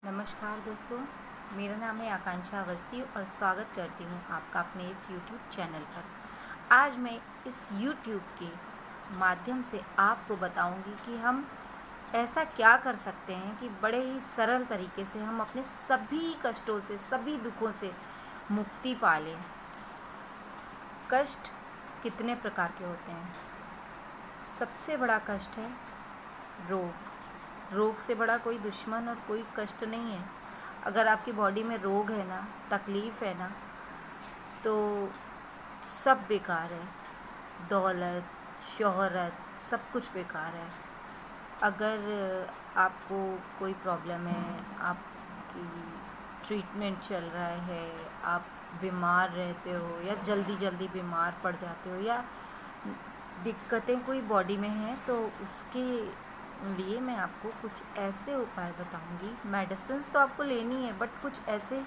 नमस्कार दोस्तों, मेरा नाम है आकांक्षा अवस्थी और स्वागत करती हूँ आपका अपने इस YouTube चैनल पर। आज मैं इस YouTube के माध्यम से आपको बताऊंगी कि हम ऐसा क्या कर सकते हैं कि बड़े ही सरल तरीके से हम अपने सभी कष्टों से, सभी दुखों से मुक्ति पा लें। कष्ट कितने प्रकार के होते हैं? सबसे बड़ा कष्ट है रोग। रोग से बड़ा कोई दुश्मन और कोई कष्ट नहीं है। अगर आपकी बॉडी में रोग है ना, तकलीफ़ है ना, तो सब बेकार है। दौलत, शोहरत, सब कुछ बेकार है। अगर आपको कोई प्रॉब्लम है, आपकी ट्रीटमेंट चल रहा है, आप बीमार रहते हो या जल्दी जल्दी बीमार पड़ जाते हो या दिक्कतें कोई बॉडी में हैं, तो उसके लिए मैं आपको कुछ ऐसे उपाय बताऊंगी। मेडिसिन्स तो आपको लेनी है, बट कुछ ऐसे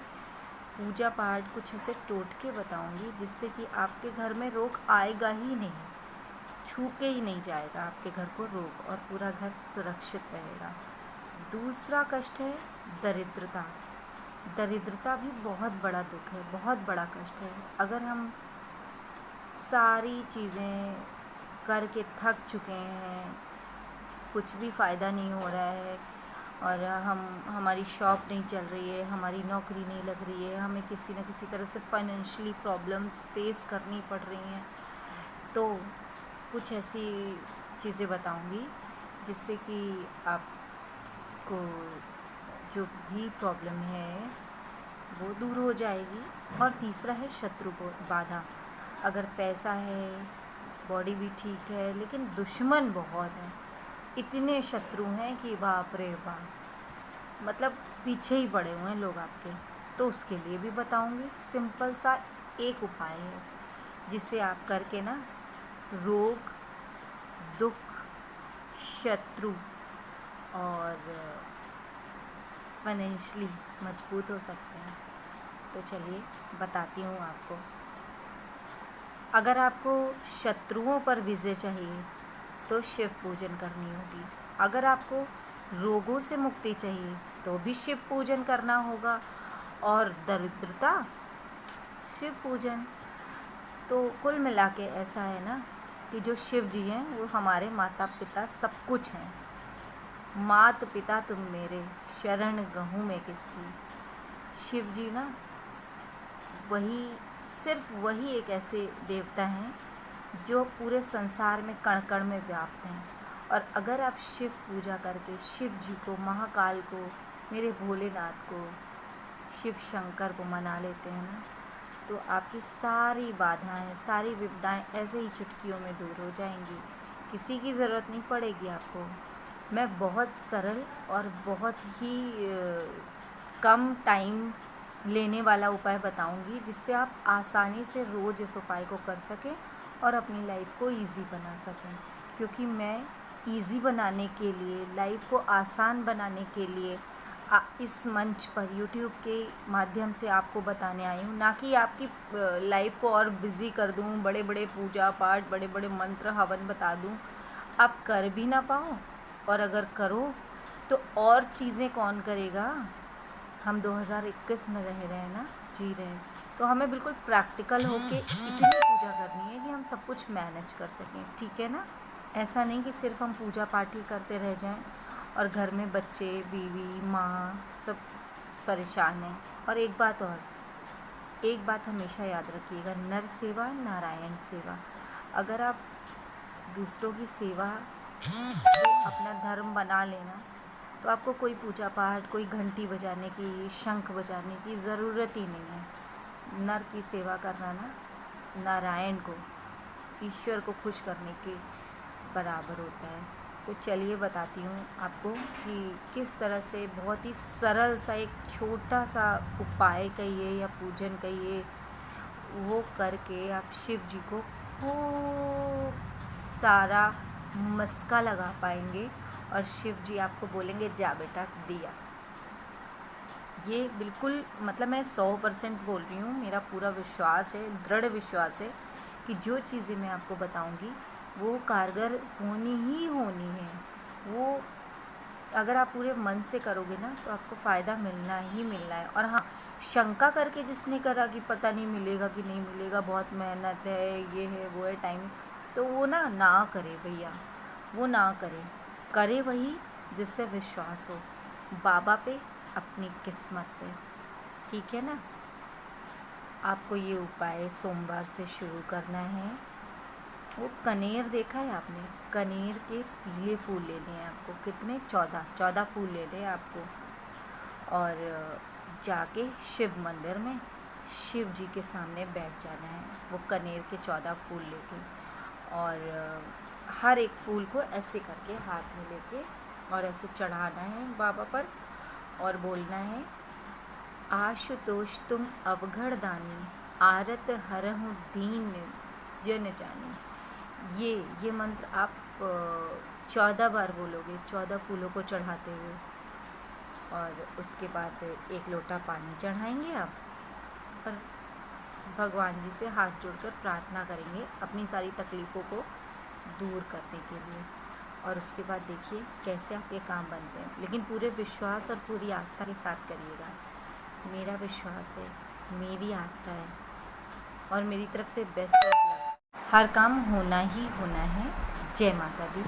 पूजा पाठ, कुछ ऐसे टोटके बताऊंगी जिससे कि आपके घर में रोग आएगा ही नहीं, छू के ही नहीं जाएगा आपके घर को रोग, और पूरा घर सुरक्षित रहेगा। दूसरा कष्ट है दरिद्रता। दरिद्रता भी बहुत बड़ा दुख है, बहुत बड़ा कष्ट है। अगर हम सारी चीज़ें करके थक चुके हैं, कुछ भी फ़ायदा नहीं हो रहा है, और हमारी शॉप नहीं चल रही है, हमारी नौकरी नहीं लग रही है, हमें किसी न किसी तरह से फाइनेंशियली प्रॉब्लम्स फेस करनी पड़ रही हैं, तो कुछ ऐसी चीज़ें बताऊंगी जिससे कि आपको जो भी प्रॉब्लम है वो दूर हो जाएगी। और तीसरा है शत्रु को बाधा। अगर पैसा है, बॉडी भी ठीक है, लेकिन दुश्मन बहुत है, इतने शत्रु हैं कि बाप रे बाप, मतलब पीछे ही पड़े हुए हैं लोग आपके, तो उसके लिए भी बताऊंगी। सिंपल सा एक उपाय है जिसे आप करके ना रोग, दुख, शत्रु और फाइनेंशियली मजबूत हो सकते हैं। तो चलिए बताती हूँ आपको। अगर आपको शत्रुओं पर विजय चाहिए तो शिव पूजन करनी होगी। अगर आपको रोगों से मुक्ति चाहिए तो भी शिव पूजन करना होगा। और दरिद्रता, शिव पूजन। तो कुल मिला के ऐसा है ना कि जो शिव जी हैं वो हमारे माता पिता सब कुछ हैं। मात पिता तुम मेरे, शरण गहूँ में किसकी। शिव जी ना वही, सिर्फ वही एक ऐसे देवता हैं जो पूरे संसार में कण कण में व्याप्त हैं। और अगर आप शिव पूजा करके शिव जी को, महाकाल को, मेरे भोलेनाथ को, शिव शंकर को मना लेते हैं ना, तो आपकी सारी बाधाएं, सारी विपदाएं ऐसे ही चुटकियों में दूर हो जाएंगी। किसी की ज़रूरत नहीं पड़ेगी आपको। मैं बहुत सरल और बहुत ही कम टाइम लेने वाला उपाय बताऊंगी जिससे आप आसानी से रोज़ इस उपाय को कर सकें और अपनी लाइफ को इजी बना सकें। क्योंकि मैं इजी बनाने के लिए, लाइफ को आसान बनाने के लिए इस मंच पर YouTube के माध्यम से आपको बताने आई हूँ, ना कि आपकी लाइफ को और बिज़ी कर दूँ, बड़े बड़े पूजा पाठ, बड़े बड़े मंत्र हवन बता दूँ, आप कर भी ना पाओ। और अगर करो तो और चीज़ें कौन करेगा? हम 2021 में रह रहे हैं ना, जी रहे हैं, तो हमें बिल्कुल प्रैक्टिकल होके इतनी पूजा करनी है कि हम सब कुछ मैनेज कर सकें, ठीक है ना। ऐसा नहीं कि सिर्फ हम पूजा पाठ ही करते रह जाएं और घर में बच्चे, बीवी, माँ सब परेशान हैं। और एक बात हमेशा याद रखिएगा, नर सेवा नारायण सेवा। अगर आप दूसरों की सेवा को अपना धर्म बना लेना, तो आपको कोई पूजा पाठ, कोई घंटी बजाने की, शंख बजाने की ज़रूरत ही नहीं है। नर की सेवा करना ना नारायण को, ईश्वर को खुश करने के बराबर होता है। तो चलिए बताती हूँ आपको कि किस तरह से बहुत ही सरल सा एक छोटा सा उपाय कहिए या पूजन कहिए, वो करके आप शिव जी को खूब सारा मस्का लगा पाएंगे और शिव जी आपको बोलेंगे जा बेटा दिया। ये बिल्कुल, मतलब मैं 100% बोल रही हूँ, मेरा पूरा विश्वास है, दृढ़ विश्वास है कि जो चीज़ें मैं आपको बताऊँगी वो कारगर होनी ही होनी है। वो अगर आप पूरे मन से करोगे ना तो आपको फ़ायदा मिलना ही मिलना है। और हाँ, शंका करके जिसने करा कि पता नहीं मिलेगा कि नहीं मिलेगा, बहुत मेहनत है, ये है वो है, टाइम, तो वो ना करे भैया, वो ना करे। करे वही जिससे विश्वास हो बाबा पे, अपनी किस्मत पे। ठीक है ना। आपको ये उपाय सोमवार से शुरू करना है। वो कनेर देखा है आपने, कनेर के पीले फूल लेने हैं आपको। कितने? 14 फूल लेने हैं आपको। और जाके शिव मंदिर में शिव जी के सामने बैठ जाना है, वो कनेर के 14 फूल लेके। और हर एक फूल को ऐसे करके हाथ में लेके और ऐसे चढ़ाना है बाबा पर, और बोलना है, आशुतोष तुम अवघड़ दानी, आरत हरहु दीन जन जानी। ये मंत्र आप 14 बार बोलोगे, 14 फूलों को चढ़ाते हुए। और उसके बाद 1 लोटा पानी चढ़ाएंगे आप, और भगवान जी से हाथ जोड़कर प्रार्थना करेंगे अपनी सारी तकलीफ़ों को दूर करने के लिए। और उसके बाद देखिए कैसे आपके काम बनते हैं, लेकिन पूरे विश्वास और पूरी आस्था के साथ करिएगा। मेरा विश्वास है, मेरी आस्था है, और मेरी तरफ से बेस्ट ऑफ लक। हर काम होना ही होना है। जय माता दी।